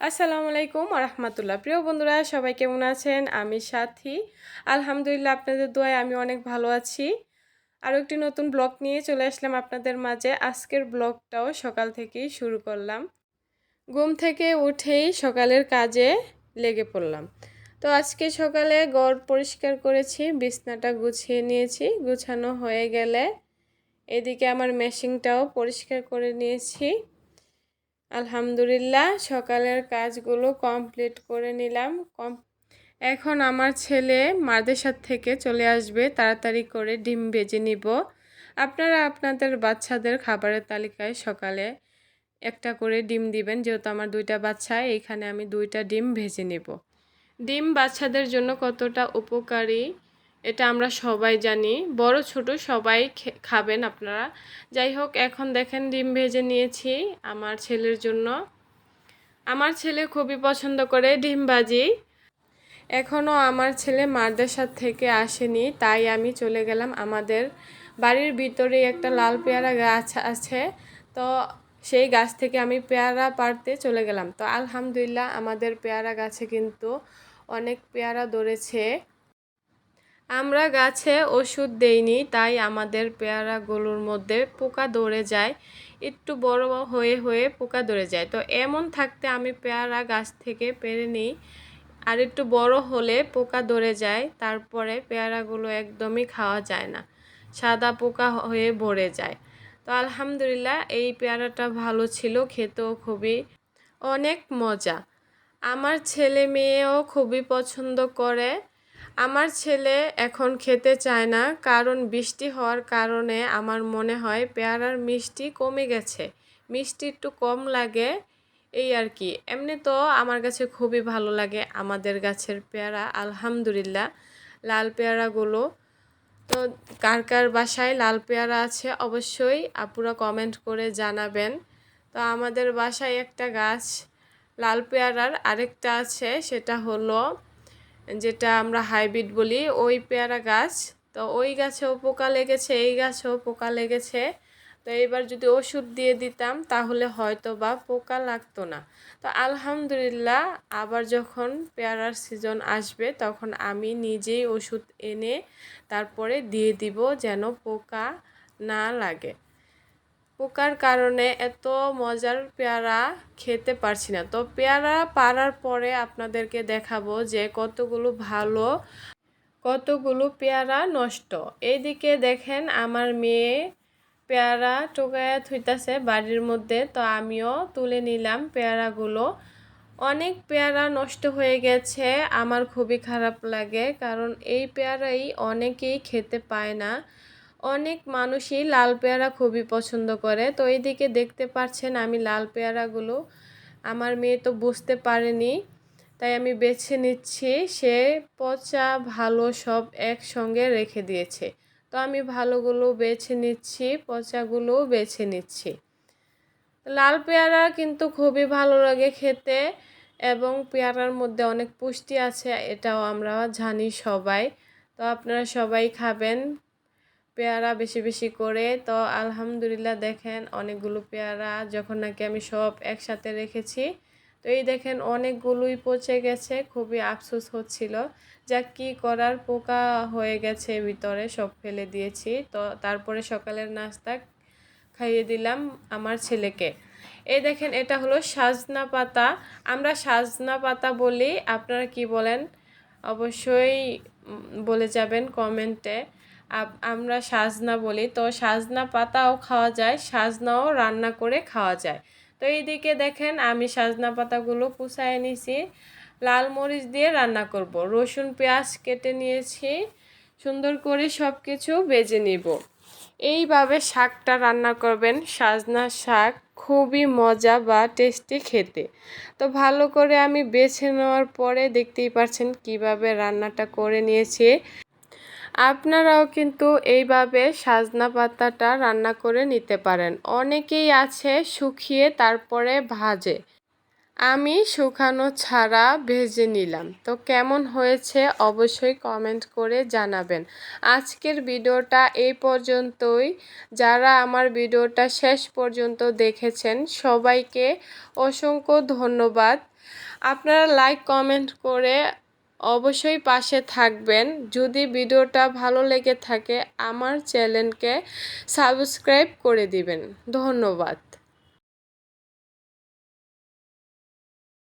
আসসালামু আলাইকুম রাহমাতুল্লাহ। প্রিয় বন্ধুরা সবাই কেমন আছেন? আমি সাথী। আলহামদুলিল্লাহ আপনাদের দোয়ায় আমি অনেক ভালো আছি। আরও একটি নতুন ব্লগ নিয়ে চলে আসলাম আপনাদের মাঝে। আজকের ব্লগটাও সকাল থেকেই শুরু করলাম। ঘুম থেকে উঠেই সকালের কাজে লেগে পড়লাম। তো আজকে সকালে ঘর পরিষ্কার করেছি, বিছনাটা গুছিয়ে নিয়েছি। গুছানো হয়ে গেলে এদিকে আমার মেশিনটাও পরিষ্কার করে নিয়েছি। আলহামদুলিল্লাহ সকালের কাজগুলো কমপ্লিট করে নিলাম। এখন আমার ছেলে মাদ্রাসা থেকে চলে আসবে, তাড়াতাড়ি করে ডিম ভেজে নিব। আপনারা আপনাদের বাচ্চাদের খাবারের তালিকায় সকালে একটা করে ডিম দিবেন, যেহেতু আমার দুইটা বাচ্চা, এইখানে আমি দুইটা ডিম ভেজে নেব। ডিম বাচ্চাদের জন্য কতটা উপকারী এটা আমরা সবাই জানি, বড় ছোট সবাই খাবেন আপনারা। যাই হোক, এখন দেখেন ডিম ভেজে নিয়েছি আমার ছেলের জন্য। আমার ছেলে খুবই পছন্দ করে ডিম ভাজি। এখনও আমার ছেলে মাদ্রাসা থেকে আসেনি, তাই আমি চলে গেলাম। আমাদের বাড়ির ভিতরে একটা লাল পেয়ারা গাছ আছে, তো সেই গাছ থেকে আমি পেয়ারা পাড়তে চলে গেলাম। তো আলহামদুলিল্লাহ আমাদের পেয়ারা গাছে কিন্তু অনেক পেয়ারা ধরেছে। আমরা গাছে ওষুধ দেইনি, তাই আমাদের পেয়ারাগুলোর মধ্যে পোকা ধরে যায়, একটু বড় হয়ে হয়ে পোকা ধরে যায়। তো এমন থাকতে আমি পেয়ারা গাছ থেকে পেড়ে নিই, আর একটু বড় হলে পোকা ধরে যায়, তারপরে পেয়ারাগুলো একদমই খাওয়া যায় না, সাদা পোকা হয়ে ভরে যায়। তো আলহামদুলিল্লাহ এই পেয়ারাটা ভালো ছিল, খেতেও খুবই অনেক মজা। আমার ছেলে মেয়েও খুবই পছন্দ করে। আমার ছেলে এখন খেতে চায় না, কারণ বৃষ্টি হওয়ার কারণে আমার মনে হয় পেয়ারার মিষ্টি কমে গেছে, মিষ্টি একটু কম লাগে, এই আর কি। এমনি তো আমার কাছে খুবই ভালো লাগে আমাদের গাছের পেয়ারা। আলহামদুলিল্লাহ লাল পেয়ারাগুলো, তো কার কার বাসায় লাল পেয়ারা আছে অবশ্যই আপুরা কমেন্ট করে জানাবেন। তো আমাদের বাসায় একটা গাছ লাল পেয়ারার, আরেকটা আছে সেটা হলো যেটা আমরা হাইব্রিড বলি, ওই পেয়ারা গাছ। তো ওই গাছেও পোকা লেগেছে, এই গাছেও পোকা লেগেছে। তো এবার যদি ওষুধ দিয়ে দিতাম তাহলে হয়তো বা পোকা লাগতো না। তো আলহামদুলিল্লাহ আবার যখন পেয়ারার সিজন আসবে তখন আমি নিজেই ওষুধ এনে তারপরে দিয়ে দিব, যেন পোকা না লাগে। পোকার কারণে এত মজার পেয়ারা খেতে পারছি না। তো পেয়ারা পাড়ার পরে আপনাদেরকে দেখাবো যে কতগুলো ভালো, কতগুলো পেয়ারা নষ্ট। এইদিকে দেখেন আমার মেয়ে পেয়ারা টোকায়া থুইতাছে বাড়ির মধ্যে, তো আমিও তুলে নিলাম পেয়ারাগুলো। অনেক পেয়ারা নষ্ট হয়ে গেছে, আমার খুবই খারাপ লাগে, কারণ এই পেয়ারাই অনেকেই খেতে পায় না। অনেক মানুষই লাল পেয়ারা খুবই পছন্দ করে। তো এইদিকে দেখতে পাচ্ছেন আমি লাল পেয়ারাগুলো, আমার মেয়ে তো বুঝতে পারেনি, তাই আমি বেছে নিচ্ছি। সে পচা ভালো সব একসঙ্গে রেখে দিয়েছে, তো আমি ভালোগুলো বেছে নিচ্ছি, পচাগুলোও বেছে নিচ্ছি। লাল পেয়ারা কিন্তু খুবই ভালো লাগে খেতে, এবং পেয়ারার মধ্যে অনেক পুষ্টি আছে, এটাও আমরা জানি সবাই। তো আপনারা সবাই খাবেন পেয়ারা বেশি বেশি করে। তো আলহামদুলিল্লাহ দেখেন অনেকগুলো পেয়ারা যখন নাকি আমি সব একসাথে রেখেছি, তো এই দেখেন অনেকগুলোই পচে গেছে, খুবই আফসোস হচ্ছিল। যা কি করার, পোকা হয়ে গেছে ভিতরে, সব ফেলে দিয়েছি। তো তারপরে সকালের নাস্তা খাইয়ে দিলাম আমার ছেলেকে। এই দেখেন এটা হলো সাজনা পাতা, আমরা সাজনা পাতা বলি, আপনারা কি বলেন অবশ্যই বলে যাবেন কমেন্টে। আমরা সাজনা বলি। তো সাজনা পাতাও খাওয়া যায়, সাজনাও রান্না করে খাওয়া যায়। তো এইদিকে দেখেন আমি সাজনা পাতাগুলো কুচায়ে নিয়েছি, লাল মরিচ দিয়ে রান্না করব। রসুন পেঁয়াজ কেটে নিয়েছি, সুন্দর করে সব কিছু ভেজে নিব। এইভাবে শাকটা রান্না করবেন, সাজনা শাক খুবই মজা বা টেস্টি খেতে। তো ভালো করে আমি বেছে নেওয়ার পরে দেখতেই পাচ্ছেন কিভাবে রান্নাটা করে নিয়েছি। আপনারাও কিন্তু এইভাবে সাজনা পাতাটা রান্না করে নিতে পারেন। অনেকেই আছে শুকিয়ে তারপরে ভাজে, আমি শুকানো ছাড়া ভেজে নিলাম। তো কেমন হয়েছে অবশ্যই কমেন্ট করে জানাবেন। আজকের ভিডিওটা এই পর্যন্তই। যারা আমার ভিডিওটা শেষ পর্যন্ত দেখেছেন সবাইকে অসংখ্য ধন্যবাদ। আপনারা লাইক কমেন্ট করে অবশ্যই পাশে থাকবেন। যদি ভিডিওটা ভালো লেগে থাকে আমার চ্যানেলকে সাবস্ক্রাইব করে দিবেন। ধন্যবাদ।